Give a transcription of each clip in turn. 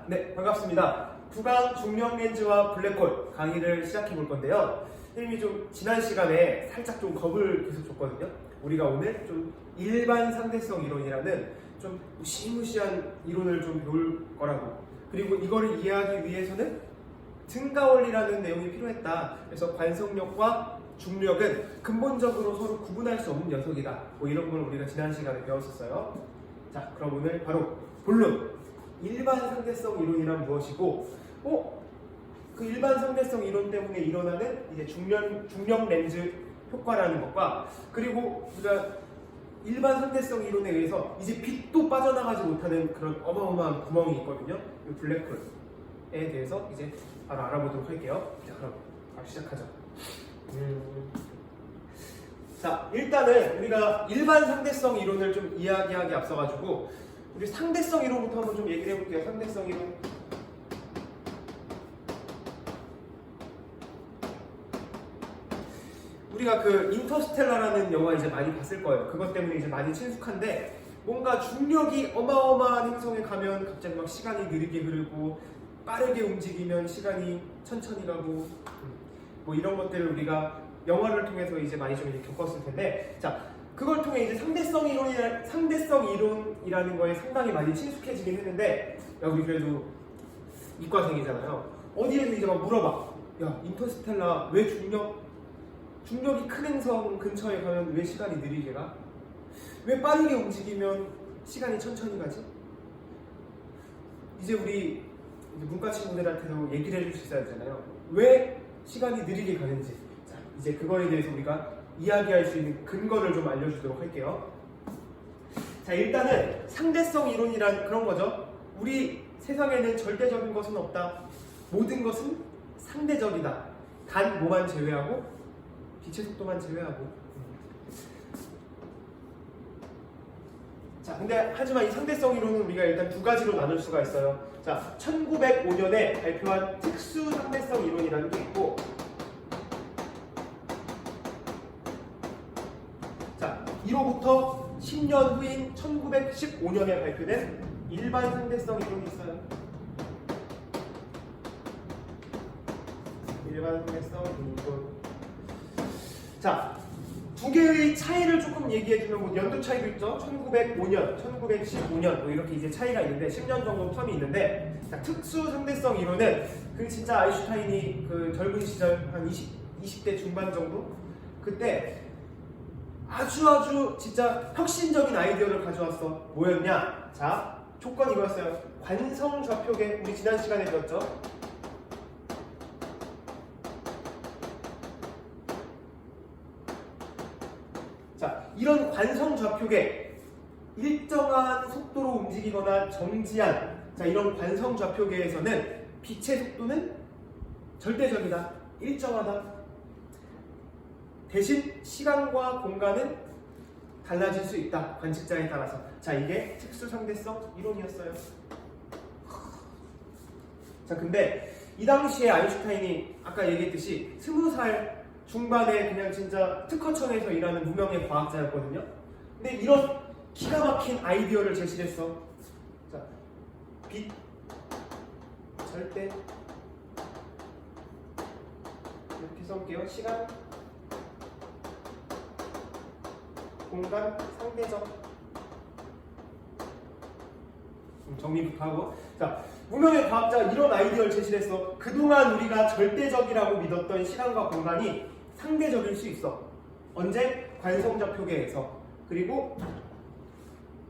네, 반갑습니다. 구강 중력 렌즈와 블랙홀 강의를 시작해 볼 건데요. 선생님이 좀 지난 시간에 살짝 좀 겁을 계속 줬거든요. 우리가 오늘 좀 일반 상대성 이론이라는 좀 무시무시한 이론을 좀 배울 거라고. 그리고 이거를 이해하기 위해서는 증가 원리라는 내용이 필요했다. 그래서 관성력과 중력은 근본적으로 서로 구분할 수 없는 녀석이다. 뭐 이런 걸 우리가 지난 시간에 배웠었어요. 자, 그럼 오늘 바로 본론. 일반 상대성 이론이란 무엇이고, 그 일반 상대성 이론 때문에 일어나는 이제 중력 렌즈 효과라는 것과, 그리고 우리가 일반 상대성 이론에 의해서 이제 빛도 빠져나가지 못하는 그런 어마어마한 구멍이 있거든요. 이 블랙홀에 대해서 이제 바로 알아보도록 할게요. 자, 그럼 바로 시작하죠. 자, 일단은 우리가 일반 상대성 이론을 좀 이야기하기 앞서가지고 우리 상대성 이론부터 한번 좀 얘기를 해볼게요. 상대성 이론. 우리가 그 인터스텔라라는 영화 이제 많이 봤을 거예요. 그것 때문에 이제 많이 친숙한데, 뭔가 중력이 어마어마한 행성에 가면 갑자기 막 시간이 느리게 흐르고, 빠르게 움직이면 시간이 천천히 가고, 뭐 이런 것들을 우리가 영화를 통해서 이제 많이 좀 이렇게 겪었을 텐데, 자, 그걸 통해 이제 상대성 이론이라는 거에 상당히 많이 친숙해지긴 했는데, 야, 우리 그래도 이과생이잖아요. 어디에서 이제 막 물어봐. 야, 인터스텔라 왜 중력이 큰 행성 근처에 가면 왜 시간이 느리게 가? 왜 빠르게 움직이면 시간이 천천히 가지? 이제 우리 문과 친구들한테도 얘기를 해줄 수 있어야 되잖아요. 왜 시간이 느리게 가는지. 자, 이제 그거에 대해서 우리가 이야기할 수 있는 근거를 좀 알려주도록 할게요. 자, 일단은 상대성 이론이란 그런 거죠. 우리 세상에는 절대적인 것은 없다. 모든 것은 상대적이다. 단 뭐만 제외하고, 빛의 속도만 제외하고. 자, 근데 하지만 이 상대성 이론은 우리가 일단 두 가지로 나눌 수가 있어요. 자, 1905년에 발표한 특수 상대성 이론이라는 게 있고, 자, 이로부터 10년 후인 1915년에 발표된 일반 상대성 이론이 있어요. 일반 상대성 이론. 자, 두 개의 차이를 조금 얘기해주면, 뭐 연도 차이도 있죠. 1905년, 1915년 뭐 이렇게 이제 차이가 있는데 10년 정도 텀이 있는데, 자, 특수 상대성 이론은 그 진짜 아인슈타인이 그 젊은 시절 한 20대 중반 정도 그때 아주 진짜 혁신적인 아이디어를 가져왔어. 뭐였냐? 자, 조건이 이거였어요. 관성 좌표계. 우리 지난 시간에 배웠죠. 자, 이런 관성 좌표계, 일정한 속도로 움직이거나 정지한, 자, 이런 관성 좌표계에서는 빛의 속도는 절대적이다. 일정하다. 대신 시간과 공간은 달라질 수 있다. 관측자에 따라서. 자, 이게 특수 상대성 이론이었어요. 자, 근데 이 당시에 아인슈타인이 아까 얘기했듯이 20살 중반에 그냥 진짜 특허청에서 일하는 무명의 과학자였거든요. 근데 이런 기가 막힌 아이디어를 제시했어. 자, 빛 절대 이렇게 써볼게요. 시간, 공간, 상대적. 정리부터 하고. 자, 무명의 과학자 이런 아이디어를 제시했어. 그동안 우리가 절대적이라고 믿었던 시간과 공간이 상대적일 수 있어. 언제? 관성좌표계에서. 그리고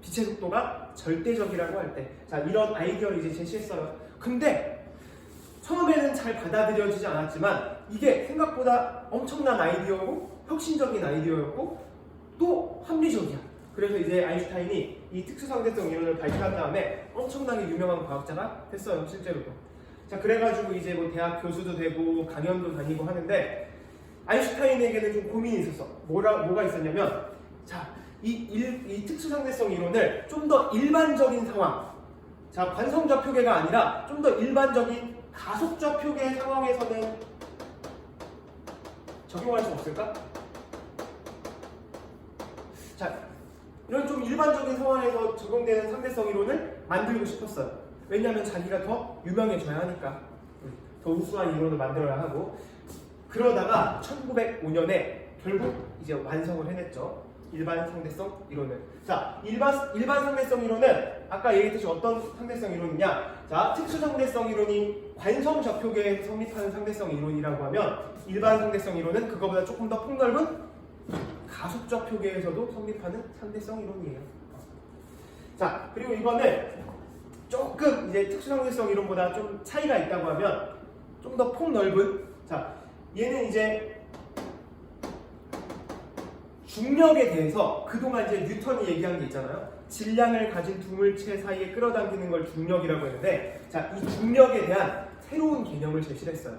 빛의 속도가 절대적이라고 할 때. 자, 이런 아이디어를 이제 제시했어요. 근데 처음에는 잘 받아들여지지 않았지만 이게 생각보다 엄청난 아이디어고 혁신적인 아이디어였고 또 합리적이야. 그래서 이제 아인슈타인이 이 특수상대성 이론을 발표한 다음에 엄청나게 유명한 과학자가 됐어요. 실제로도. 자, 그래가지고 이제 뭐 대학 교수도 되고 강연도 다니고 하는데, 아인슈타인에게는 좀 고민이 있었어. 뭐가 있었냐면, 자, 이 특수상대성 이론을 좀 더 일반적인 상황, 자, 관성좌표계가 아니라 좀 더 일반적인 가속좌표계 상황에서는 적용할 수 없을까? 자, 이런 좀 일반적인 상황에서 적용되는 상대성 이론을 만들고 싶었어요. 왜냐하면 자기가 더 유명해져야 하니까. 더 우수한 이론을 만들어야 하고. 그러다가 1905년에 결국 이제 완성을 해냈죠. 일반 상대성 이론을. 자, 일반 상대성 이론은 아까 얘기했듯이 어떤 상대성 이론이냐? 자, 특수 상대성 이론이 관성 좌표계에 성립하는 상대성 이론이라고 하면 일반 상대성 이론은 그거보다 조금 더 폭넓은 가속 좌표계에서도 성립하는 상대성 이론이에요. 자, 그리고 이거는 조금 이제 특수 상대성 이론보다 좀 차이가 있다고 하면 좀 더 폭넓은, 자, 얘는 이제 중력에 대해서 그동안 이제 뉴턴이 얘기한 게 있잖아요. 질량을 가진 두 물체 사이에 끌어당기는 걸 중력이라고 했는데, 자, 이 중력에 대한 새로운 개념을 제시를 했어요.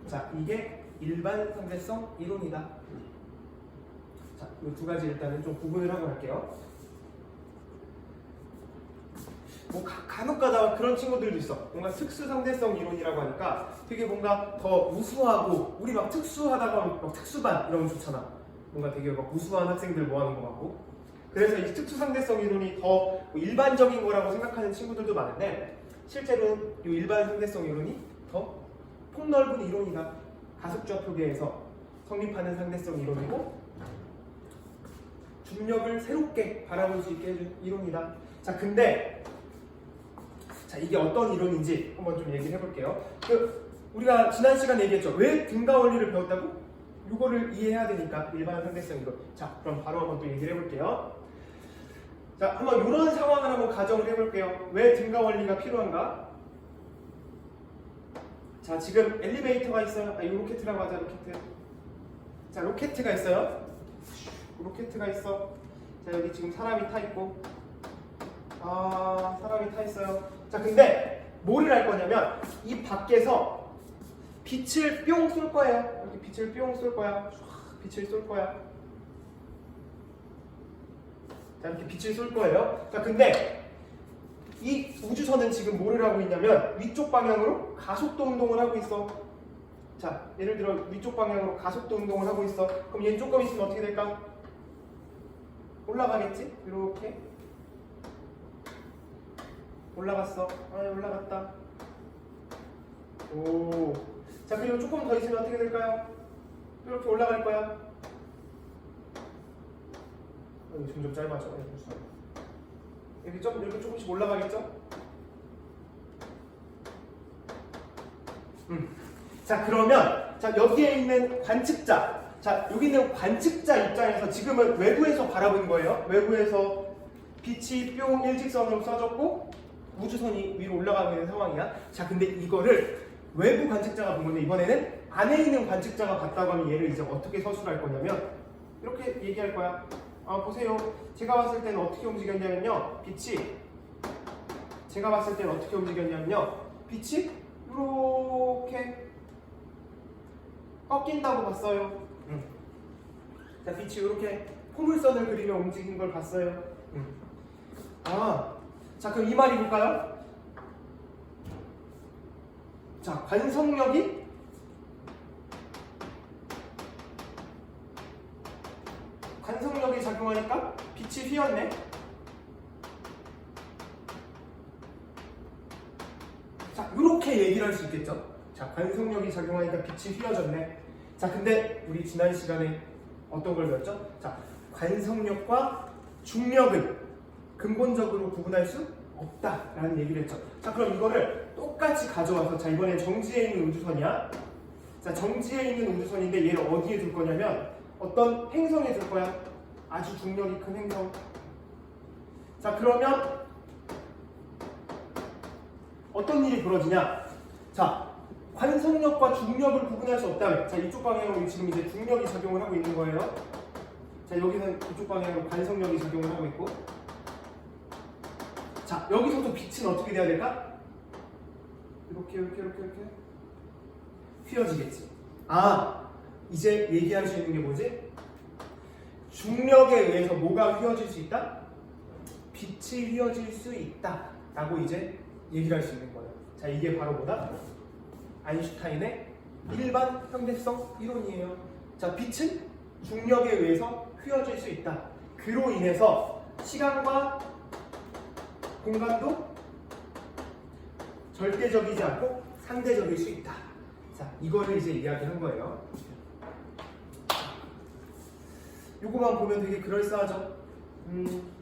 자, 이게 일반 상대성 이론이다. 자, 이 두 가지 일단은 좀 구분을 하고 갈게요. 뭐 간혹 가다 그런 친구들도 있어. 뭔가 특수 상대성 이론이라고 하니까 되게 뭔가 더 우수하고, 우리 막 특수하다가 막 특수반 이러면 좋잖아. 뭔가 되게 막 우수한 학생들 모아놓은 것 같고. 그래서 이 특수 상대성 이론이 더 일반적인 거라고 생각하는 친구들도 많은데, 실제로는 이 일반 상대성 이론이 더 폭넓은 이론이다. 가속좌표계에서 성립하는 상대성 이론이고, 중력을 새롭게 바라볼 수 있게 해준 이론이다. 자, 근데 자, 이게 어떤 이론인지 한번 좀 얘기를 해볼게요. 우리가 지난 시간에 얘기했죠. 왜 등가 원리를 배웠다고? 이거를 이해해야 되니까 일반 상대성 이론. 자, 그럼 바로 한번 또 얘기를 해볼게요. 자, 한번 이런 상황을 한번 가정을 해볼게요. 왜 등가 원리가 필요한가? 자, 지금 엘리베이터가 있어요. 이 로켓이라고 하자, 로켓. 자, 로켓가 있어요. 로켓가 있어. 자, 여기 지금 사람이 타 있고, 사람이 타 있어요. 자, 근데 뭐를 할 거냐면 이 밖에서 빛을 뿅 쏠 거예요. 이렇게 빛을 뿅 쏠 거야. 빛을 쏠 거야. 자, 이렇게 빛을 쏠 거예요. 자, 근데 이 우주선은 지금 뭐를 하고 있냐면 위쪽 방향으로 가속도 운동을 하고 있어. 자, 예를 들어 위쪽 방향으로 가속도 운동을 하고 있어. 그럼 얘는 조금 있으면 어떻게 될까? 올라가겠지? 이렇게 올라갔어. 올라갔다. 오. 자, 그리고 조금 더 있으면 어떻게 될까요? 이렇게 올라갈 거야. 점점 짧아져. 이렇게 조금씩 올라가겠죠? 자, 그러면 자, 여기에 있는 관측자. 자, 여기 있는 관측자 입장에서 지금은 외부에서 바라본 거예요. 외부에서 빛이 뿅 일직선으로 쏴졌고 우주선이 위로 올라가고 있는 상황이야. 자, 근데 이거를 외부 관측자가 본 건데 이번에는 안에 있는 관측자가 봤다고 하면 얘를 이제 어떻게 서술할 거냐면 이렇게 얘기할 거야. 보세요. 제가 봤을 때는 어떻게 움직였냐면요. 빛이 제가 봤을 때는 어떻게 움직였냐면요. 빛이 이렇게 꺾인다고 봤어요. 자, 빛이 이렇게 포물선을 그리며 움직인 걸 봤어요. 자, 그럼 이 말이 뭘까요? 자, 관성력이 작용하니까 빛이 휘었네. 자, 이렇게 얘기를 할 수 있겠죠. 자, 관성력이 작용하니까 빛이 휘어졌네. 자, 근데 우리 지난 시간에 어떤 걸 배웠죠? 자, 관성력과 중력은 근본적으로 구분할 수 없다라는 얘기를 했죠. 자, 그럼 이거를 똑같이 가져와서, 자, 이번에 정지에 있는 우주선이야. 자, 정지에 있는 우주선인데 얘를 어디에 둘 거냐면 어떤 행성에 둘 거야. 아주 중력이 큰 행성. 자, 그러면 어떤 일이 벌어지냐? 자, 관성력과 중력을 구분할 수 없다면, 자, 이쪽 방향으로 지금 이제 중력이 작용을 하고 있는 거예요. 자, 여기는 이쪽 방향으로 관성력이 작용을 하고 있고, 자, 여기서도 빛은 어떻게 돼야 될까? 이렇게 휘어지겠지. 이제 얘기할 수 있는 게 뭐지? 중력에 의해서 뭐가 휘어질 수 있다? 빛이 휘어질 수 있다 라고 이제 얘기를 할 수 있는 거예요. 자, 이게 바로 뭐다? 아인슈타인의 일반 상대성 이론이에요. 자, 빛은 중력에 의해서 휘어질 수 있다. 그로 인해서 시간과 공간도 절대적이지 않고 상대적일 수 있다. 자, 이거를 이제 이야기한 거예요. 요거만 보면 되게 그럴싸하죠.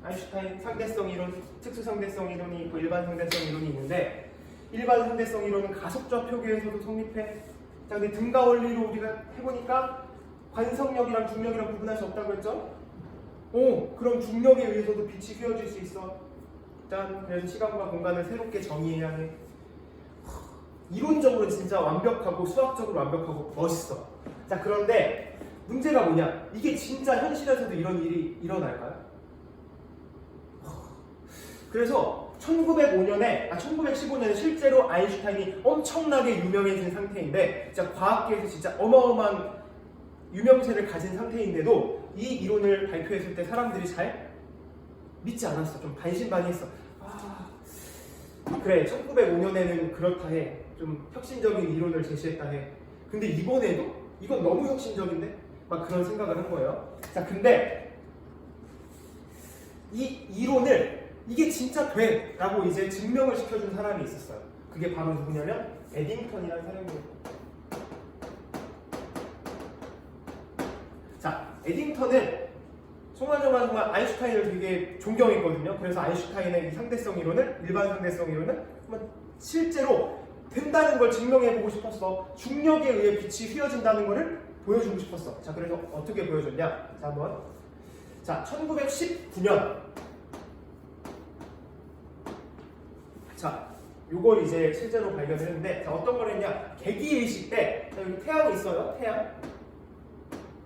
아인슈타인 상대성 이론, 특수 상대성 이론이 있고 일반 상대성 이론이 있는데, 일반 상대성 이론은 가속좌 표기에서도 성립해. 자, 근데 등가 원리로 우리가 해보니까 관성력이랑 중력이랑 구분할 수 없다고 했죠? 그럼 중력에 의해서도 빛이 휘어질 수 있어. 일단 그래서 시간과 공간을 새롭게 정의해야 해. 이론적으로 진짜 완벽하고 수학적으로 완벽하고 멋있어. 자, 그런데 문제가 뭐냐? 이게 진짜 현실에서도 이런 일이 일어날까요? 그래서 1915년에 실제로 아인슈타인이 엄청나게 유명해진 상태인데, 진짜 과학계에서 진짜 어마어마한 유명세를 가진 상태인데도 이 이론을 발표했을 때 사람들이 잘 믿지 않았어. 좀 반신반의했어. 그래, 1905년에는 그렇다 해. 좀 혁신적인 이론을 제시했다 해. 근데 이번에도 이건 너무 혁신적인데? 막 그런 생각을 한 거예요. 자, 근데 이 이론을 이게 진짜 돼! 라고 이제 증명을 시켜준 사람이 있었어요. 그게 바로 누구냐면 에딩턴이라는 사람이에요. 자, 에딩턴은 정말 아인슈타인을 되게 존경했거든요. 그래서 아인슈타인의 이 상대성 이론을, 일반 상대성 이론을 실제로 된다는 걸 증명해보고 싶었어. 중력에 의해 빛이 휘어진다는 것을 보여주고 싶었어. 자, 그래서 어떻게 보여줬냐? 자, 한번. 자, 1919년. 자, 요걸 이제 실제로 발견을 했는데, 자, 어떤 걸 했냐? 개기일식 때, 자, 여기 태양이 있어요. 태양.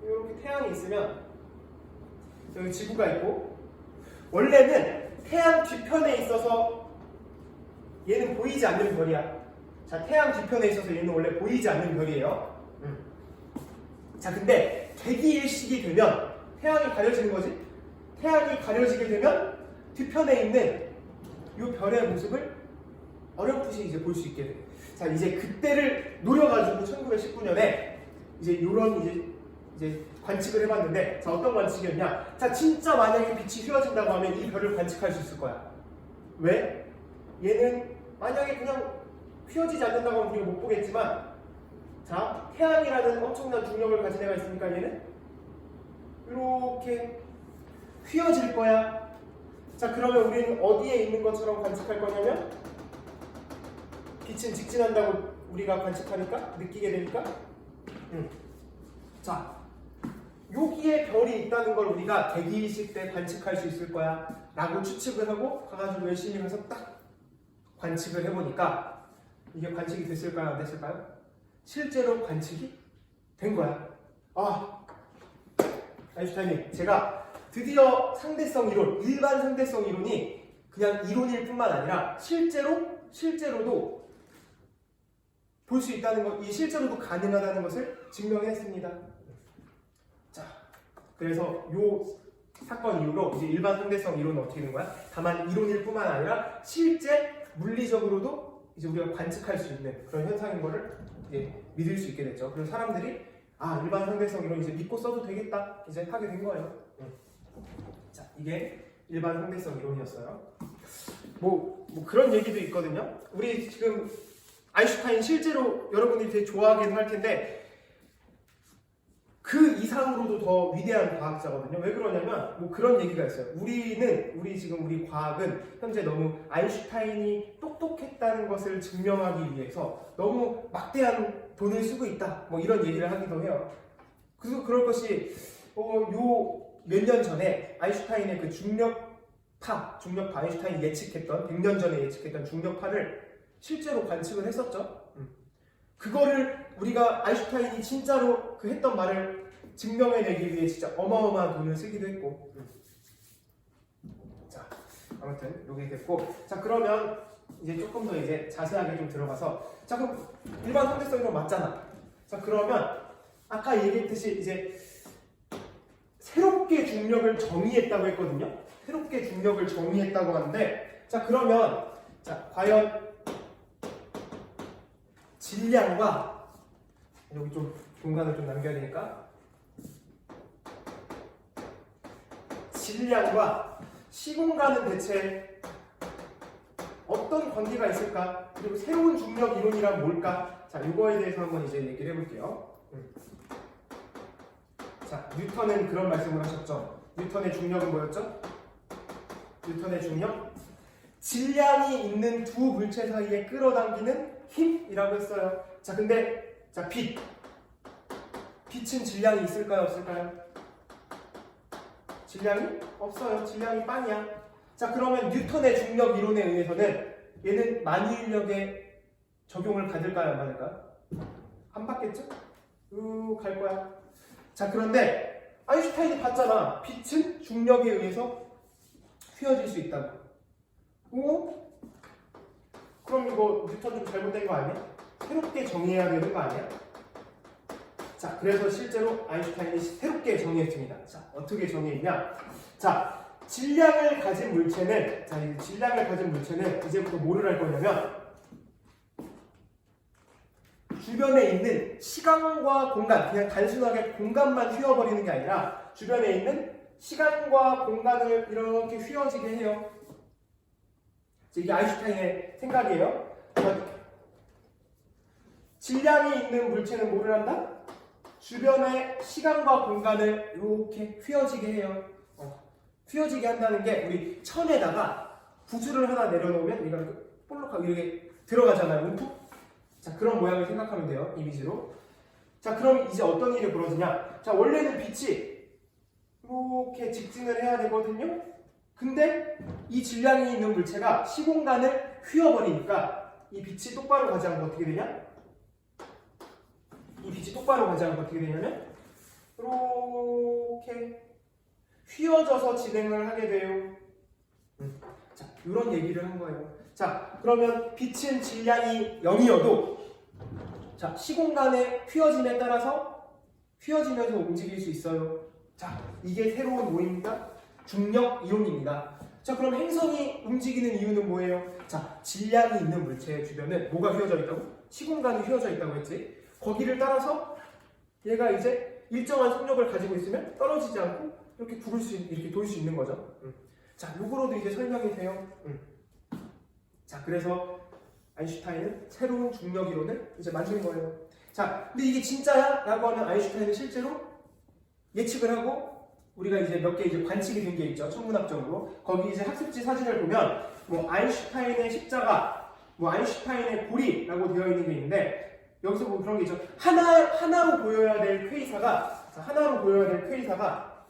이렇게 태양이 있으면, 여기 지구가 있고, 원래는 태양 뒤편에 있어서 얘는 보이지 않는 별이야. 자, 태양 뒤편에 있어서 얘는 원래 보이지 않는 별이에요. 자, 근데 개기일식이 되면 태양이 가려지는 거지. 태양이 가려지게 되면 뒤편에 있는 이 별의 모습을 어렴풋이 이제 볼 수 있게 돼. 자, 이제 그때를 노려가지고 1919년에 이제 이런 이제 관측을 해봤는데, 자, 어떤 관측이었냐? 자, 진짜 만약에 빛이 휘어진다고 하면 이 별을 관측할 수 있을 거야. 왜? 얘는 만약에 그냥 휘어지지 않는다고 하면 우리가 못 보겠지만, 자, 태양이라는 엄청난 중력을 가진 애가 있으니까 얘는 이렇게 휘어질 거야. 자, 그러면 우리는 어디에 있는 것처럼 관측할 거냐면, 빛은 직진한다고 우리가 관측하니까, 느끼게 되니까, 자, 여기에 별이 있다는 걸 우리가 개기일식 때 관측할 수 있을 거야 라고 추측을 하고 가가지고 열심히 가서 딱 관측을 해보니까 이게 관측이 됐을까요? 안 됐을까요? 실제로 관측이 된 거야. 아인슈타인님, 제가 드디어 상대성 이론, 일반 상대성 이론이 그냥 이론일 뿐만 아니라 실제로도 볼 수 있다는 것, 이 실제로도 가능하다는 것을 증명했습니다. 자, 그래서 요 사건 이후로 이제 일반 상대성 이론은 어떻게 된 거야? 다만 이론일 뿐만 아니라 실제 물리적으로도 이제 우리가 관측할 수 있는 그런 현상인 거를 이제 믿을 수 있게 됐죠. 그래서 사람들이 일반 상대성 이론 이제 믿고 써도 되겠다 이제 하게 된 거예요. 자, 이게 일반 상대성 이론이었어요. 뭐 그런 얘기도 있거든요. 우리 지금 아인슈타인 실제로 여러분들이 되게 좋아하긴 할 텐데 그 이상으로도 더 위대한 과학자거든요. 왜 그러냐면 뭐 그런 얘기가 있어요. 우리 과학은 현재 너무 아인슈타인이 똑똑했다는 것을 증명하기 위해서 너무 막대한 돈을 쓰고 있다. 뭐 이런 얘기를 하기도 해요. 그래서 그럴 것이 요 몇 년 전에 아인슈타인의 그 중력파 아인슈타인이 예측했던 100년 전에 예측했던 중력파를 실제로 관측을 했었죠. 그거를 우리가 아인슈타인이 진짜로 그 했던 말을 증명해내기 위해 진짜 어마어마한 돈을 쓰기도 했고. 자, 아무튼 요게 됐고, 자, 그러면 이제 조금 더 이제 자세하게 좀 들어가서, 자, 그럼 일반 상대성 이론 맞잖아. 자, 그러면 아까 얘기했듯이 이제 새롭게 중력을 정의했다고 했거든요. 새롭게 중력을 정의했다고 하는데, 자, 그러면 자, 과연 질량과, 여기 좀 공간을 좀 남겨야 되니까, 질량과 시공간은 대체 어떤 관계가 있을까? 그리고 새로운 중력 이론이란 뭘까? 자, 이거에 대해서 한번 이제 얘기를 해볼게요. 자, 뉴턴은 그런 말씀을 하셨죠. 뉴턴의 중력은 뭐였죠? 뉴턴의 중력? 질량이 있는 두 물체 사이에 끌어당기는 힘이라고 했어요. 자, 근데 자, 빛은 질량이 있을까요? 없을까요? 질량이 없어요. 질량이 빵이야. 자, 그러면 뉴턴의 중력 이론에 의해서는 얘는 만유인력에 적용을 받을까요? 안 받을까요? 안 받겠죠? 갈 거야. 자, 그런데 아인슈타인이 봤잖아. 빛은 중력에 의해서 휘어질 수 있다고. 그럼 이거 뉴턴 좀 잘못된 거 아니야? 새롭게 정의해야 되는 거 아니야? 자, 그래서 실제로 아인슈타인이 새롭게 정의했습니다. 자, 어떻게 정의했냐? 자, 질량을 가진 물체는, 자, 이 질량을 가진 물체는 이제부터 뭐를 할 거냐면, 주변에 있는 시간과 공간, 그냥 단순하게 공간만 휘어버리는 게 아니라, 주변에 있는 시간과 공간을 이렇게 휘어지게 해요. 이게 아인슈타인의 생각이에요. 질량이 있는 물체는 뭐를 한다? 주변의 시간과 공간을 이렇게 휘어지게 해요. 휘어지게 한다는 게 우리 천에다가 구슬을 하나 내려놓으면 우리가 볼록하게 이렇게 들어가잖아요. 움푹. 자, 그런 모양을 생각하면 돼요. 이미지로. 자, 그럼 이제 어떤 일이 벌어지냐? 자, 원래는 빛이 이렇게 직진을 해야 되거든요. 근데 이 질량이 있는 물체가 시공간을 휘어버리니까 이 빛이 똑바로 가지 않고 어떻게 되냐? 이 빛이 똑바로 가지 않고 어떻게 되냐면 이렇게 휘어져서 진행을 하게 돼요. 자, 이런 얘기를 한 거예요. 자, 그러면 빛은 질량이 0이어도 자, 시공간의 휘어짐에 따라서 휘어지면서 움직일 수 있어요. 자, 이게 새로운 뭐입니까? 중력 이론입니다. 자, 그럼 행성이 움직이는 이유는 뭐예요? 자, 질량이 있는 물체의 주변은 뭐가 휘어져 있다고? 시공간이 휘어져 있다고 했지. 거기를 따라서 얘가 이제 일정한 속력을 가지고 있으면 떨어지지 않고 이렇게 이렇게 돌 수 있는 거죠. 자, 요거로도 이제 설명이 돼요. 자, 그래서 아인슈타인은 새로운 중력 이론을 이제 만든 거예요. 자, 근데 이게 진짜야? 라고 하면 아인슈타인은 실제로 예측을 하고 우리가 이제 몇 개 이제 관측이 된 게 있죠. 천문학적으로. 거기 이제 학습지 사진을 보면 뭐 아인슈타인의 십자가, 뭐 아인슈타인의 고리라고 되어 있는 게 있는데 여기서 보면 그런 게 있죠. 하나로 보여야 될 퀘이사가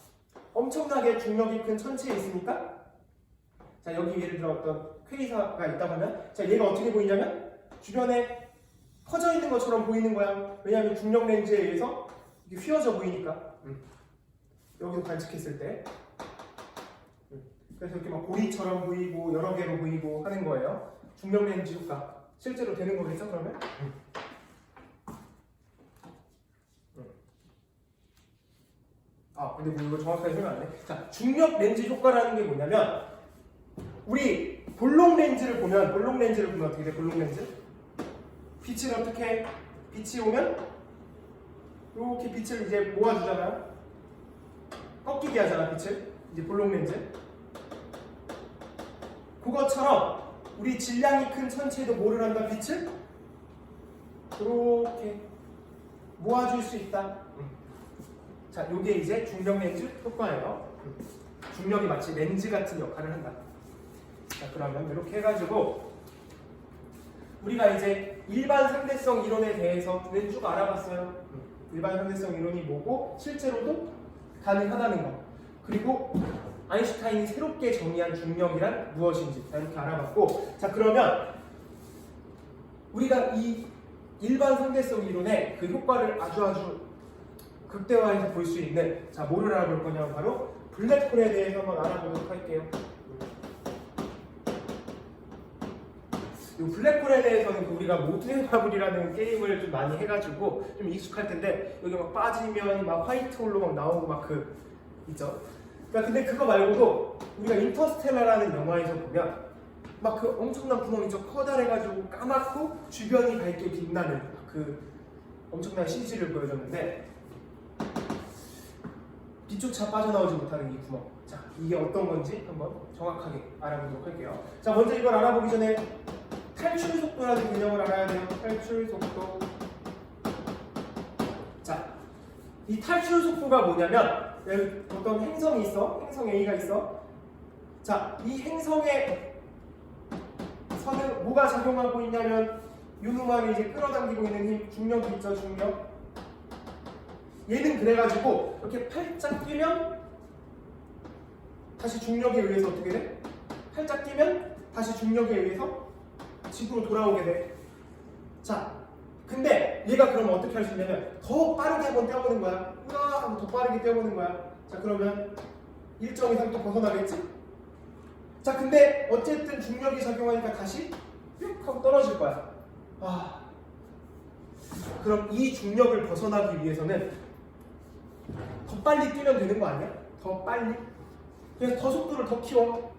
엄청나게 중력이 큰 천체에 있으니까 자, 여기 예를 들어 어떤 퀘이사가 있다고 하면 자, 얘가 어떻게 보이냐면 주변에 퍼져 있는 것처럼 보이는 거야. 왜냐하면 중력 렌즈에 의해서 이게 휘어져 보이니까. 여기서 관측했을 때 그래서 이렇게 막 고리처럼 보이고 여러 개로 보이고 하는 거예요. 중력 렌즈 효과 실제로 되는 거겠죠 그러면? 근데 뭐 이거 정확하게 설명 안 해. 자, 중력 렌즈 효과라는 게 뭐냐면 우리 볼록 렌즈를 보면 어떻게 돼? 볼록 렌즈? 빛을 어떻게 빛이 오면 이렇게 빛을 이제 모아주잖아요. 꺾이게 하잖아 빛을. 이제 볼록 렌즈. 그것처럼 우리 질량이 큰 천체도 뭐를 한다? 빛을 이렇게 모아줄 수 있다. 자, 요게 이제 중력 렌즈 효과예요. 중력이 마치 렌즈 같은 역할을 한다. 자, 그러면 이렇게 해가지고 우리가 이제 일반 상대성 이론에 대해서는 쭉 알아봤어요. 일반 상대성 이론이 뭐고 실제로도 가능하다는 거. 그리고 아인슈타인이 새롭게 정의한 중력이란 무엇인지 이렇게 알아봤고, 자, 그러면 우리가 이 일반 상대성 이론의 그 효과를 아주 극대화해서 볼 수 있는, 자, 뭐를 알아볼 거냐면 바로 블랙홀에 대해서 한번 알아보도록 할게요. 이 블랙홀에 대해서는 우리가 모두의 마블이라는 게임을 좀 많이 해가지고 좀 익숙할 텐데, 여기 막 빠지면 막 화이트홀로 막 나오고 막 그 있죠. 그러니까 근데 그거 말고도 우리가 인터스텔라라는 영화에서 보면 막 그 엄청난 구멍 있죠. 커다래가지고 까맣고 주변이 밝게 빛나는 그 엄청난 CG를 보여줬는데 빛조차 빠져나오지 못하는 이 구멍. 자, 이게 어떤 건지 한번 정확하게 알아보도록 할게요. 자, 먼저 이걸 알아보기 전에 탈출 속도라는 개념을 알아야 돼요. 탈출 속도. 자, 이 탈출 속도가 뭐냐면 어떤 행성이 있어. 행성 A가 있어. 자, 이 행성에 서는 뭐가 작용하고 있냐면 요놈만을 이제 끌어당기고 있는 힘, 중력이 있죠, 중력. 얘는 그래가지고 이렇게 팔짝 뛰면 다시 중력에 의해서 어떻게 돼? 팔짝 뛰면 다시 중력에 의해서 지구로 돌아오게 돼. 자, 근데 얘가 그러면 어떻게 할 수 있냐면 더 빠르게 한번 뛰어보는 거야. 우와 하고 더 빠르게 뛰어보는 거야. 자, 그러면 일정 이상 또 벗어나겠지? 자, 근데 어쨌든 중력이 작용하니까 다시 뿅 하고 떨어질 거야. 아, 그럼 이 중력을 벗어나기 위해서는 더 빨리 뛰면 되는 거 아니야? 더 빨리? 그래서 더 속도를 더 키워.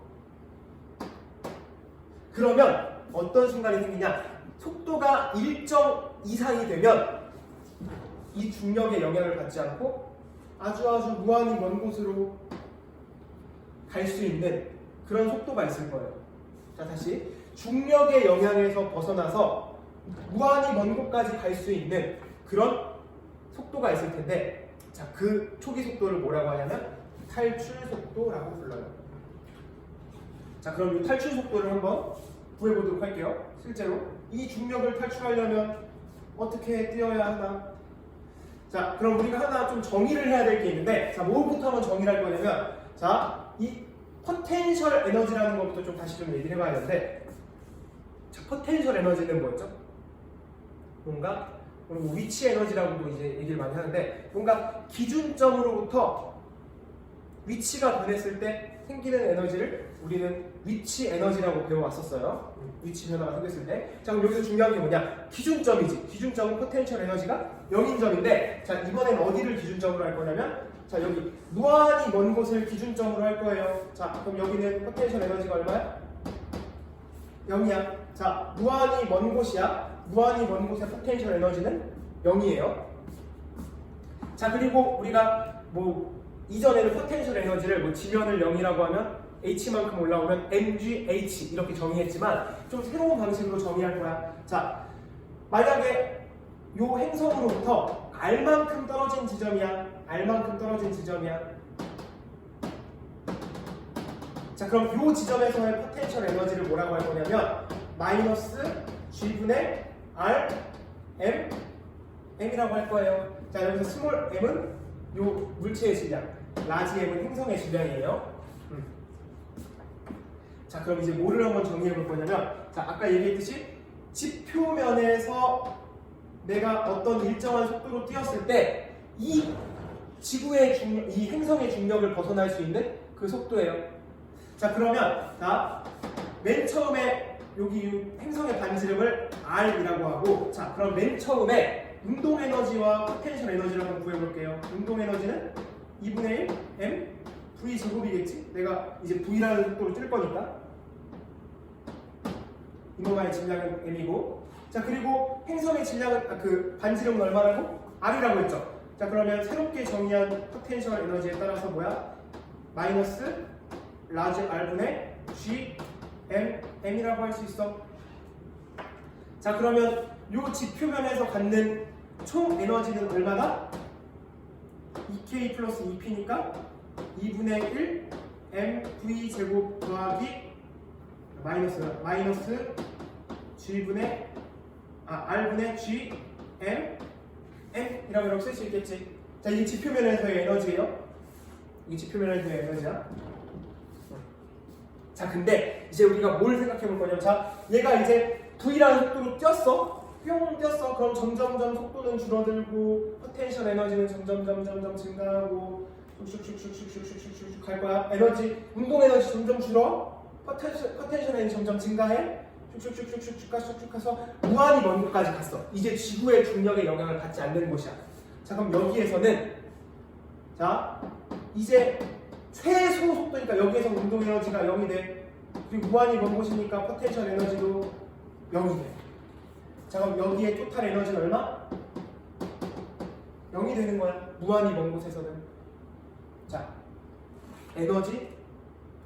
그러면 어떤 순간이 생기냐? 속도가 일정 이상이 되면 이 중력의 영향을 받지 않고 아주 무한히 먼 곳으로 갈 수 있는 그런 속도가 있을 거예요. 자, 다시 중력의 영향에서 벗어나서 무한히 먼 곳까지 갈 수 있는 그런 속도가 있을 텐데, 자, 그 초기 속도를 뭐라고 하냐면 탈출 속도라고 불러요. 자, 그럼 이 탈출 속도를 한번 구해보도록 할게요. 실제로 이 중력을 탈출하려면 어떻게 뛰어야 하나? 자, 그럼 우리가 하나 좀 정의를 해야 될 게 있는데, 자, 뭐부터 한번 정의를 할 거냐면, 자, 이 포텐셜 에너지라는 것부터 좀 다시 좀 얘기를 해봐야 되는데, 자, 포텐셜 에너지는 뭐였죠? 뭔가 그리고 위치 에너지라고도 이제 얘기를 많이 하는데, 뭔가 기준점으로부터 위치가 변했을 때 생기는 에너지를 우리는 위치 에너지라고 배워왔었어요. 위치 변화가 생겼을 때. 자, 그럼 여기서 중요한 게 뭐냐? 기준점이지. 기준점은 포텐셜 에너지가 0인 점인데, 자, 이번엔 어디를 기준점으로 할 거냐면, 자, 여기 무한히 먼 곳을 기준점으로 할 거예요. 자, 그럼 여기는 포텐셜 에너지가 얼마야? 0이야. 자, 무한히 먼 곳이야. 무한히 먼 곳의 포텐셜 에너지는 0이에요. 자, 그리고 우리가 뭐 이전에는 포텐셜 에너지를 뭐 지면을 0이라고 하면 h만큼 올라오면 mgh 이렇게 정의했지만 좀 새로운 방식으로 정의할 거야. 자, 만약에 요 행성으로부터 r만큼 떨어진 지점이야. r만큼 떨어진 지점이야. 자, 그럼 요 지점에서의 포텐셜 에너지를 뭐라고 할 거냐면 마이너스 g분의 r m m이라고 할 거예요. 자, 여기서 스몰 m은 요 물체의 질량, 라지 m은 행성의 질량이에요. 자, 그럼 이제 뭐를 한번 정리해 볼 거냐면, 자, 아까 얘기했듯이 지표면에서 내가 어떤 일정한 속도로 뛰었을 때 이 지구의 중력, 이 행성의 중력을 벗어날 수 있는 그 속도예요. 자, 그러면 자, 맨 처음에 여기 행성의 반지름을 r이라고 하고, 자, 그럼 맨 처음에 운동 에너지와 포텐셜 에너지를 한번 구해볼게요. 운동 에너지는 2분의 1 m v 제곱이겠지? 내가 이제 v라는 속도로 뛸 거니까. 이놈의 질량은 m이고, 자, 그리고 행성의 질량은 그 반지름은 얼마라고? r이라고 했죠. 자, 그러면 새롭게 정의한 포텐셜 에너지에 따라서 뭐야? 마이너스 라지 r분의 g m이라고 할 수 있어. 자, 그러면 요 지표면에서 갖는 총 에너지는 얼마다? 2k 플러스 2p니까 2분의 1 mv 제곱 더하기 마이너스 g분의 r분의 g m이라고 이렇게 쓸 수 있겠지. 자, 이게 지표면에서의 에너지예요. 이게 지표면에서의 에너지야. 자, 근데 이제 우리가 뭘 생각해 볼 거냐면, 자, 얘가 이제 v라는 속도로 뛰었어. 뿅 뛰었어. 그럼 점점점 속도는 줄어들고 포텐셜 에너지는 점점 증가하고 슉슉슉슉슉슉슉슉 갈 거야. 에너지, 운동 에너지 점점 줄어. 포텐셜 에너지 점점 증가해. 슉슉슉슉슉 가서 무한히 먼 곳까지 갔어. 이제 지구의 중력의 영향을 받지 않는 곳이야. 자, 그럼 여기에서는, 자, 이제 최소 속도니까 여기에서 운동 에너지가 0이 돼. 그리고 무한히 먼 곳이니까 포텐셜 에너지도 0이 돼. 자, 그럼 여기에 토탈 에너지는 얼마? 0이 되는 거야. 무한히 먼 곳에서는. 자, 에너지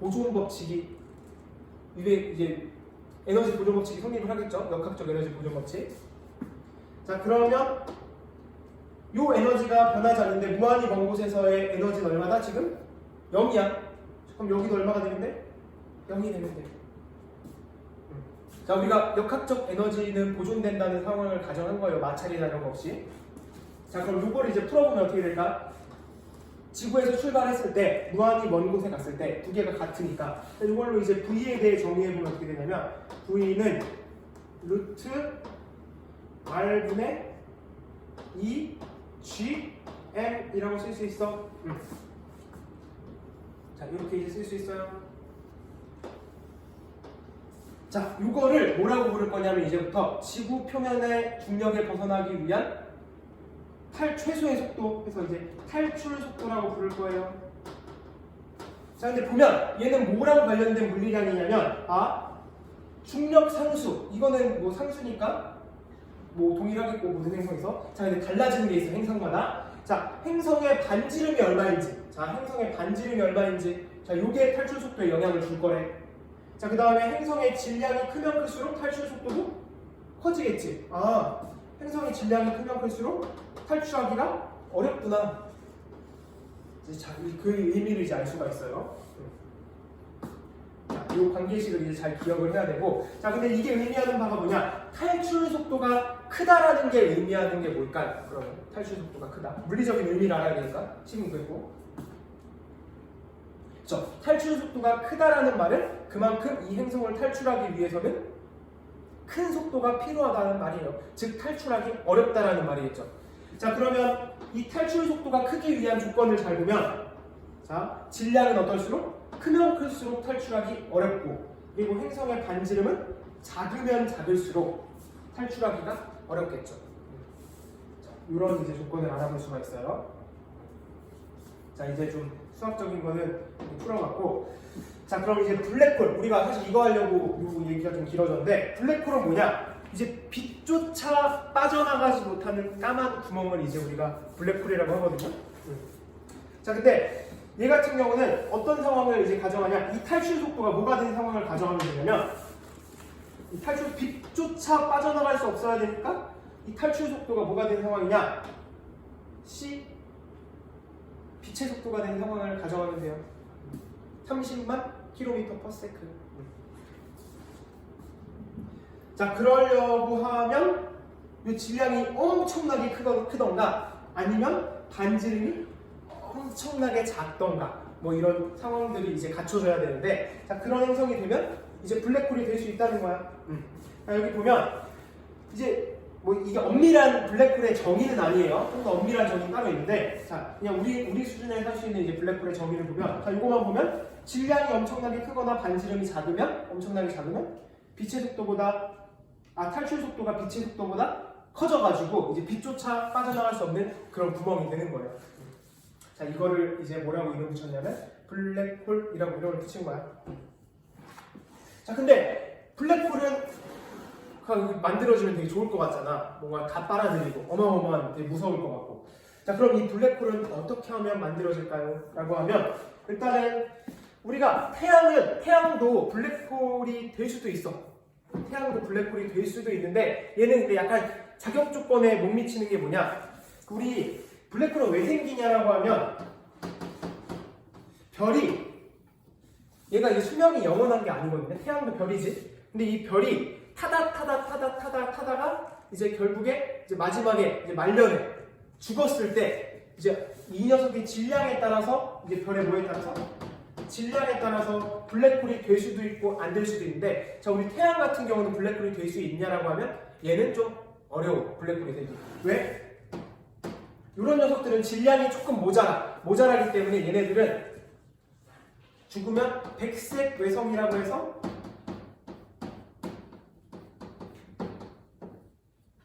보존 법칙이 이제 에너지 보존 법칙이 성립을 하겠죠. 역학적 에너지 보존 법칙. 자, 그러면 요 에너지가 변하지 않는데 무한히 먼 곳에서의 에너지는 얼마다? 지금 0이야. 그럼 여기도 얼마가 되는데? 0이 되는데. 자, 우리가 역학적 에너지는 보존된다는 상황을 가정한 거예요. 마찰이나 이런 거 없이. 자, 그럼 요거를 이제 풀어보면 어떻게 될까? 지구에서 출발했을 때 무한히 먼 곳에 갔을 때 두 개가 같으니까 이걸로 이제 V에 대해 정의해보면 어떻게 되냐면 V는 루트 R분의 2GM이라고 쓸 수 있어. 자, 이렇게 이제 쓸 수 있어요. 자, 이거를 뭐라고 부를 거냐면 이제부터 지구 표면의 중력에 벗어나기 위한 최소의 속도 해서 이제 탈출 속도라고 부를 거예요. 자, 근데 보면 얘는 뭐랑 관련된 물리량이냐면 중력 상수. 이거는 뭐 상수니까 뭐 동일하겠고 모든 행성에서. 자, 근데 달라지는 게 있어 행성마다. 자, 행성의 반지름이 얼마인지. 자, 행성의 반지름이 얼마인지. 자, 요게 탈출 속도에 영향을 줄 거래. 자, 그 다음에 행성의 질량이 크면 클수록 탈출 속도도 커지겠지. 행성의 질량이 크면 클수록 탈출하기가 어렵구나. 이제 그 의미를 이제 알 수가 있어요. 자, 이 관계식을 이제 잘 기억을 해야 되고. 자, 근데 이게 의미하는 바가 뭐냐? 탈출 속도가 크다라는 게 의미하는 게 뭘까요? 그러면 탈출 속도가 크다. 물리적인 의미를 알아야 되니까 지금 그랬고. 탈출 속도가 크다라는 말은 그만큼 이 행성을 탈출하기 위해서는 큰 속도가 필요하다는 말이에요. 즉 탈출하기 어렵다라는 말이겠죠. 자, 그러면 이 탈출 속도가 크기 위한 조건을 잘 보면, 자, 질량은 어떨수록 크면 클수록 탈출하기 어렵고, 그리고 행성의 반지름은 작으면 작을수록 탈출하기가 어렵겠죠. 자, 이런 이제 조건을 알아볼 수가 있어요. 자, 이제 좀 수학적인 거는 풀어봤고, 자, 그럼 이제 블랙홀, 우리가 사실 이거 하려고 이 얘기가 좀 길어졌는데, 블랙홀은 뭐냐? 이제 빛조차 빠져나가지 못하는 까만 구멍을 이제 우리가 블랙홀이라고 하거든요. 자, 근데 얘 같은 경우는 어떤 상황을 이제 가정하냐? 이 탈출 속도가 뭐가 된 상황을 가정하면 되냐면, 이 빛조차 빠져나갈 수 없어야 되니까 이 탈출 속도가 뭐가 된 상황이냐? c 빛의 속도가 된 상황을 가정하면 돼요. 30만 km/s. 자, 그러려고 하면 이 질량이 엄청나게 크던가 아니면 반지름이 엄청나게 작던가 뭐 이런 상황들이 이제 갖춰져야 되는데, 자, 그런 행성이 되면 이제 블랙홀이 될 수 있다는 거야. 자, 여기 보면 이제 뭐 이게 엄밀한 블랙홀의 정의는 아니에요. 좀 더 엄밀한 정의는 따로 있는데, 자, 그냥 우리 수준에서 할 수 있는 이제 블랙홀의 정의를 보면, 자, 이거만 보면 질량이 엄청나게 크거나 반지름이 엄청나게 작으면 빛의 속도보다 탈출 속도가 빛의 속도보다 커져가지고 이제 빛조차 빠져나갈 수 없는 그런 구멍이 되는 거예요. 자, 이거를 이제 뭐라고 이름 붙였냐면 블랙홀이라고 이름을 붙인 거야. 자, 근데 블랙홀은 만들어지면 되게 좋을 것 같잖아. 뭔가 다 빨아들이고 어마어마한 되게 무서울 것 같고. 자, 그럼 이 블랙홀은 어떻게 하면 만들어질까요? 라고 하면 일단은 우리가 태양도 블랙홀이 될 수도 있어. 태양도 블랙홀이 될 수도 있는데 얘는 근데 약간 자격 조건에 못 미치는 게 뭐냐? 우리 블랙홀은 왜 생기냐라고 하면 별이 얘가 이제 수명이 영원한 게 아니거든요. 태양도 별이지. 근데 이 별이 타다가 이제 결국에 이제 마지막에 이제 말년에 죽었을 때 이제 이 녀석의 질량에 따라서 이제 별의 뭐에 따라서 질량에 따라서 블랙홀이 될 수도 있고 안 될 수도 있는데, 자, 우리 태양 같은 경우는 블랙홀이 될 수 있냐라고 하면 얘는 좀 어려워. 블랙홀이 되기. 왜? 이런 녀석들은 질량이 조금 모자라기 때문에 얘네들은 죽으면 백색 외성이라고 해서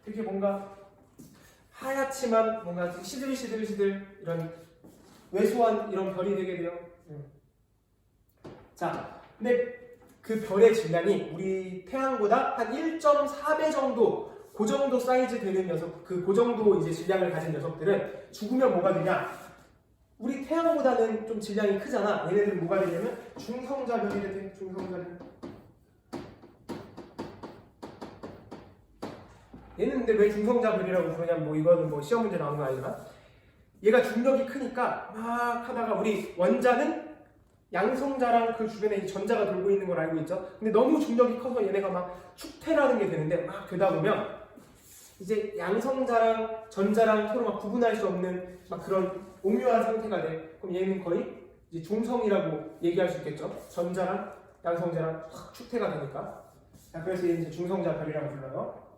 되게 뭔가 하얗지만 뭔가 시들시들 이런 왜소한 이런 별이 되게 돼요. 자, 근데 그 별의 질량이 우리 태양보다 한 1.4배 정도, 그 정도 사이즈 되는 녀석, 그 정도 이제 질량을 가진 녀석들은 죽으면 뭐가 되냐? 우리 태양보다는 좀 질량이 크잖아. 얘네들은 뭐가 되냐면 중성자별이 돼. 중성자별. 얘는 근데 왜 중성자별이라고 그러냐면 뭐 이거는 뭐 시험 문제 나온 거 아니지만 얘가 중력이 크니까 막 하다가 우리 원자는 양성자랑 그 주변에 전자가 돌고 있는 걸 알고 있죠. 근데 너무 중력이 커서 얘네가 막 축퇴라는 게 되는데 막 되다 보면 이제 양성자랑 전자랑 서로 막 구분할 수 없는 막 그런 오묘한 상태가 돼. 그럼 얘는 거의 이제 중성이라고 얘기할 수 있겠죠. 전자랑 양성자랑 확 축퇴가 되니까. 자, 그래서 얘는 이제 중성자별이라고 불러요.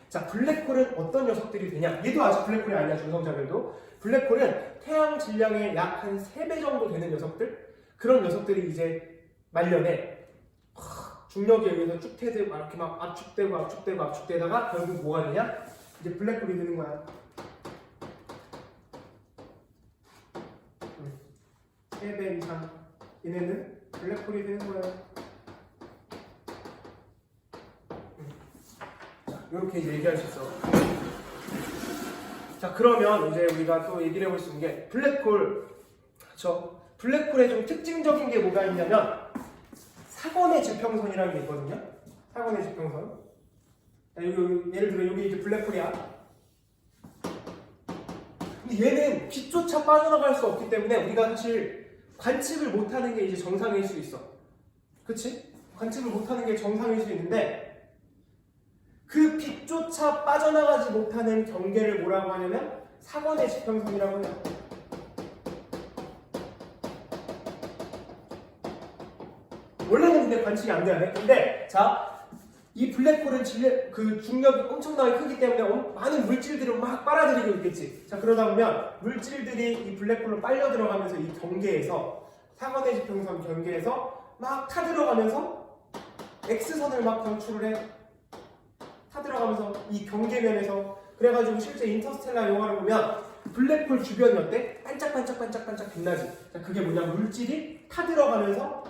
자, 블랙홀은 어떤 녀석들이 되냐? 얘도 아직 블랙홀이 아니야, 중성자별도. 블랙홀은 태양 질량의 약 한 3배 정도 되는 녀석들? 그런 녀석들이 이제 말년에 중력에 의해서 쭉퇴되고 이렇게 막 압축되다가 결국 뭐가 되냐? 이제 블랙홀이 되는 거야. 3배 이상. 얘네는 블랙홀이 되는 거야. 이렇게 얘기할 수 있어. 자, 그러면 이제 우리가 또 얘기를 해볼 수 있는 게 블랙홀. 그렇죠? 블랙홀의 좀 특징적인 게 뭐가 있냐면 사건의 지평선이라는 게 있거든요. 사건의 지평선. 자, 여기 예를 들어 여기 이제 블랙홀이야. 근데 얘는 빛조차 빠져나갈 수 없기 때문에 우리가 사실 관측을 못하는 게 이제 정상일 수 있어. 그치? 관측을 못하는 게 정상일 수 있는데 그 빛조차 빠져나가지 못하는 경계를 뭐라고 하냐면 사건의 지평선이라고 해요. 원래는 근데 관측이 안 돼야 돼. 근데 자, 이 블랙홀은 그 중력이 엄청나게 크기 때문에 많은 물질들을 막 빨아들이고 있겠지. 자, 그러다 보면 물질들이 이 블랙홀로 빨려 들어가면서 이 경계에서 사건의 지평선 경계에서 막 타들어가면서 X선을 막 방출을 해. 타들어가면서 이 경계면에서 그래가지고 실제 인터스텔라 영화를 보면 블랙홀 주변이 어때? 반짝반짝 빛나지. 자, 그게 뭐냐? 물질이 타들어가면서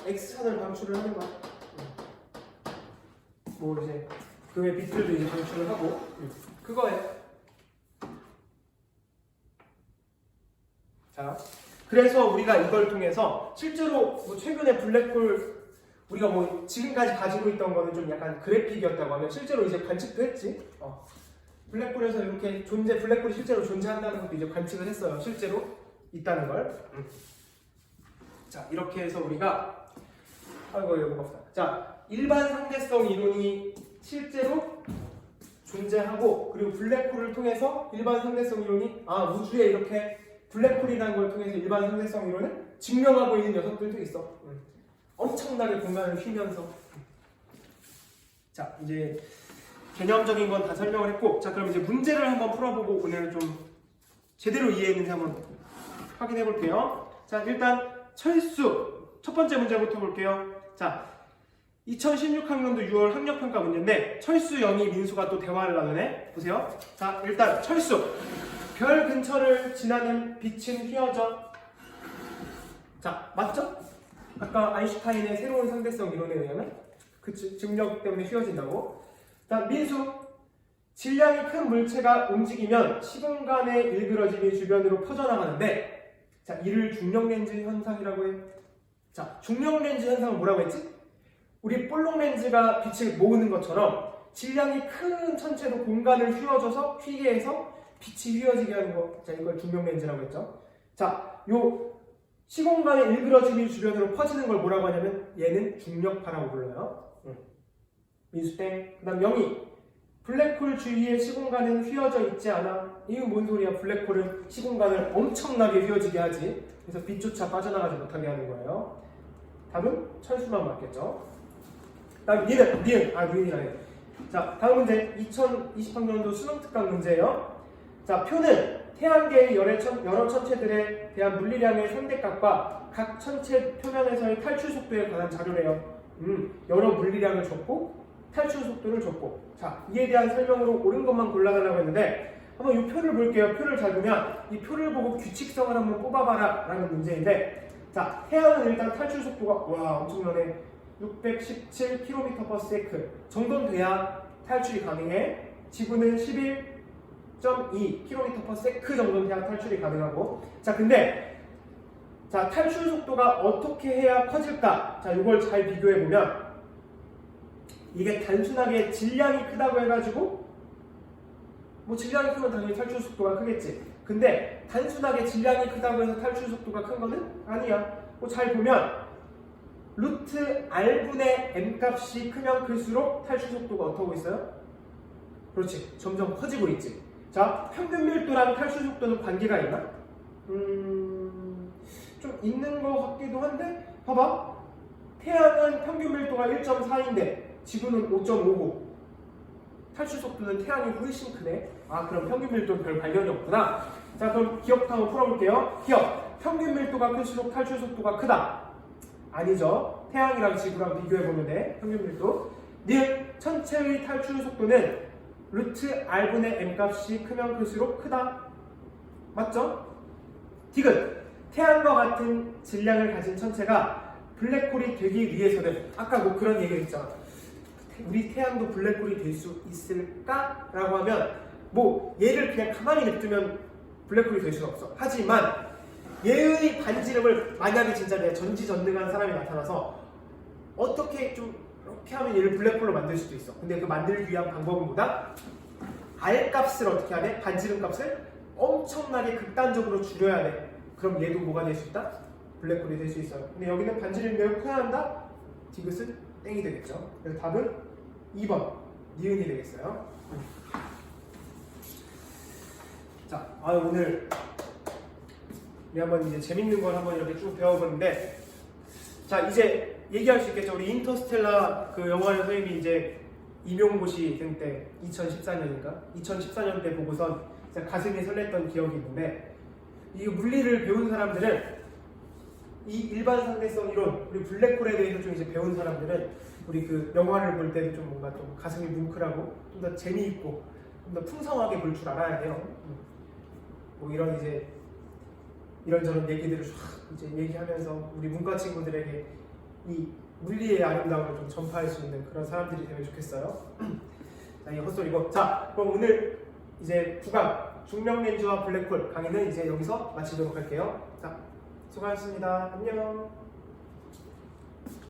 X선을 방출을 하는 거야. 뭐 이제 그 외 빛들도 이제 방출을 하고 그거예요. 자, 그래서 우리가 이걸 통해서 실제로 뭐 최근에 블랙홀 우리가 뭐 지금까지 가지고 있던 거는 좀 약간 그래픽이었다고 하면 실제로 이제 관측도 했지. 블랙홀에서 이렇게 블랙홀이 실제로 존재한다는 것도 이제 관측을 했어요. 실제로 있다는 걸. 자, 이렇게 해서 우리가 이거 봅시다. 자, 일반 상대성 이론이 실제로 존재하고 그리고 블랙홀을 통해서 일반 상대성 이론이 우주에 이렇게 블랙홀이라는 걸 통해서 일반 상대성 이론을 증명하고 있는 녀석들도 있어. 엄청나게 공간을 휘면서. 자, 이제 개념적인 건 다 설명을 했고, 자, 그럼 이제 문제를 한번 풀어보고 오늘 좀 제대로 이해했는지 한번 확인해 볼게요. 자, 일단 철수 첫 번째 문제부터 볼게요. 자, 2016학년도 6월 학력평가 문제인데 철수, 영희, 민수가 또 대화를 나누네. 보세요. 자, 일단 철수. 별 근처를 지나는 빛은 휘어져. 자, 맞죠? 아까 아인슈타인의 새로운 상대성 이론에 의하면 그 중력 때문에 휘어진다고. 자, 민수. 질량이 큰 물체가 움직이면 시공간의 일그러짐이 주변으로 퍼져나가는데, 자, 이를 중력렌즈 현상이라고 해. 자, 중력렌즈 현상은 뭐라고 했지? 우리 볼록 렌즈가 빛을 모으는 것처럼 질량이 큰 천체도 공간을 휘어져서 휘게 해서 빛이 휘어지게 하는 거. 자, 이걸 중력렌즈라고 했죠. 자, 요 시공간의 일그러짐이 주변으로 퍼지는 걸 뭐라고 하냐면 얘는 중력파라고 불러요. 민수땡. 그 다음 영희. 블랙홀 주위의 시공간은 휘어져 있지 않아. 이거 뭔 소리야? 블랙홀은 시공간을 엄청나게 휘어지게 하지. 그래서 빛조차 빠져나가지 못하게 하는 거예요. 답은 철수만 맞겠죠. 다음 니은이라네. 자, 다음 문제 2020학년도 수능특강 문제예요. 자, 표는 태양계의 여러 천체들에 대한 물리량의 상대값과 각 천체 표면에서의 탈출 속도에 관한 자료래요. 여러 물리량을 줬고 탈출 속도를 줬고. 자, 이에 대한 설명으로 옳은 것만 골라달라고 했는데 한번 이 표를 볼게요. 표를 잘 보면 이 표를 보고 규칙성을 한번 뽑아봐라 라는 문제인데, 자, 태양은 일단 탈출 속도가 엄청나네. 617km/s 정도는 돼야 탈출이 가능해. 지구는 11 6.2km/s 정도는 대학 탈출이 가능하고, 자 근데 자 탈출 속도가 어떻게 해야 커질까? 자 이걸 잘 비교해 보면 이게 단순하게 질량이 크다고 해가지고 뭐 질량이 크면 당연히 탈출 속도가 크겠지. 근데 단순하게 질량이 크다고 해서 탈출 속도가 큰 거는 아니야. 뭐 잘 보면 루트 R분의 M 값이 크면 클수록 탈출 속도가 어떻게 있어요? 그렇지. 점점 커지고 있지. 자, 평균 밀도랑 탈출 속도는 관계가 있나? 좀 있는 것 같기도 한데, 봐봐. 태양은 평균 밀도가 1.4인데 지구는 5.59. 탈출 속도는 태양이 훨씬 크네. 아, 그럼 평균 밀도는 별 관련이 없구나. 자, 그럼 기억부터 한번 풀어볼게요. 기억. 평균 밀도가 클수록 탈출 속도가 크다. 아니죠. 태양이랑 지구랑 비교해보면 돼. 평균 밀도. 즉, 천체의 탈출 속도는 루트 R분의 M 값이 크면 클수록 크다. 맞죠? 디귿. 태양과 같은 질량을 가진 천체가 블랙홀이 되기 위해서는 아까 뭐 그런 얘기를 했잖아. 우리 태양도 블랙홀이 될 수 있을까? 라고 하면 뭐 얘를 그냥 가만히 냅두면 블랙홀이 될 수는 없어. 하지만 얘의 반지름을 만약에 진짜 내가 전지전능한 사람이 나타나서 어떻게 좀 이렇게 하면 얘를 블랙홀로 만들 수도 있어. 근데 그 만들기 위한 방법은 뭐다? R 값을 어떻게 하네? 반지름 값을 엄청나게 극단적으로 줄여야 돼. 그럼 얘도 뭐가 될 수 있다? 블랙홀이 될 수 있어요. 근데 여기는 반지름이 매우 커야 한다? 디귿은 땡이 되겠죠. 그래서 답은 2번 니은이 되겠어요. 자, 오늘 우리 한번 이제 재밌는 걸 한번 이렇게 쭉 배워보는데, 자 이제 얘기할 수 있겠죠. 우리 인터스텔라 그 영화 선생님이 이제 임용고시 등 때 2014년인가? 2014년 때 보고선 진짜 가슴이 설렜던 기억이 있는데, 이 물리를 배운 사람들은 이 일반 상대성 이론, 우리 블랙홀에 대해서 좀 이제 배운 사람들은 우리 그 영화를 볼 때도 좀 뭔가 좀 가슴이 뭉클하고 좀 더 재미있고 좀 더 풍성하게 볼 줄 알아야 돼요. 뭐 이런 이제 이런저런 얘기들을 쫙 이제 얘기하면서 우리 문과 친구들에게 이 물리의 아름다움을 좀 전파할 수 있는 그런 사람들이 되면 좋겠어요. 자, 이게 헛소리고. 자, 그럼 오늘 이제 9강 중력 렌즈와 블랙홀 강의는 이제 여기서 마치도록 할게요. 자, 수고하셨습니다. 안녕.